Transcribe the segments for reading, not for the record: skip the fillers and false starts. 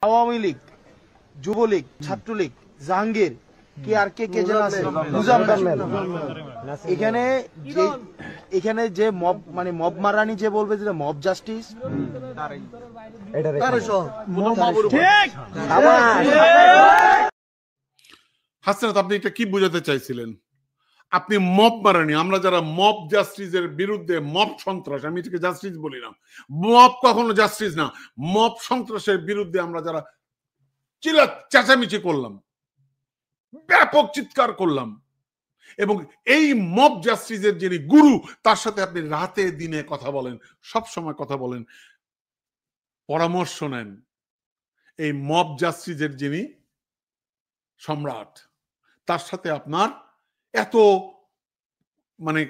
আওয়ামী লীগ, যুবলীগ, ছাত্রলীগ, জাহাঙ্গীর কি আর কে কে যেন আছে, মুজাম্মেল। এখানে যে এখানে যে মব মানে মব মারানি যে বলবে যে মব জাস্টিস, হাসনাত, আপনি এটা কি বোঝাতে চাইছিলেন? আপনি মব মারানি, আমরা যারা মব জাস্টিসের বিরুদ্ধে, মব সন্ত্রাস, আমি এটাকে জাস্টিস বলি না, মব কখনো জাস্টিস না, মব সন্ত্রাসের বিরুদ্ধে আমরা যারা চিল্লা চেঁচামেচি করলাম, ব্যাপক চিৎকার করলাম, এবং এই মব জাস্টিসের যিনি গুরু, তার সাথে আপনি রাতে দিনে কথা বলেন, সব সময় কথা বলেন, পরামর্শ নেন। এই মব জাস্টিসের যিনি সম্রাট, তার সাথে আপনার এত মানে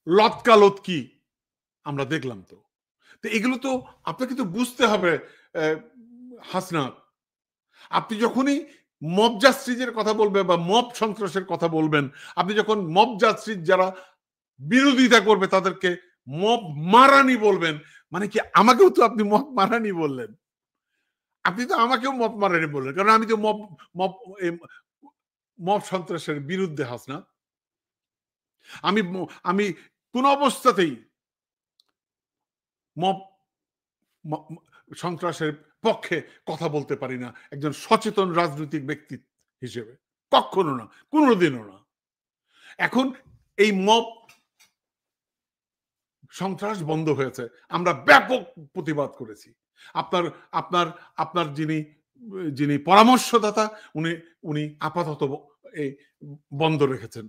লতকালতকি আমরা দেখলাম। তো এগুলো তো আপনাকে তো বুঝতে হবে হাসনাত। আপনি যখনই মব জাস্টিসের কথা বলবেন বা মব সন্ত্রাসের কথা বলবেন, আপনি যখন মব জাস্টিস যারা বিরোধিতা করবে তাদেরকে মব মারানি বলবেন, মানে কি আমাকেও তো আপনি মব মারানি বললেন, আপনি তো আমাকেও মব মারানি বললেন, কারণ আমি তো মব মব মব সন্ত্রাসের বিরুদ্ধে। হাসনাত, আমি আমি কোন অবস্থাতেই মব সন্ত্রাসের পক্ষে কথা বলতে পারি না একজন সচেতন রাজনৈতিক ব্যক্তি হিসেবে, কখনো না, কোনোদিনও না। এখন এই মব সন্ত্রাস বন্ধ হয়েছে, আমরা ব্যাপক প্রতিবাদ করেছি। আপনার আপনার আপনার যিনি যিনি পরামর্শদাতা, উনি উনি আপাতত এই বন্ধ রেখেছেন।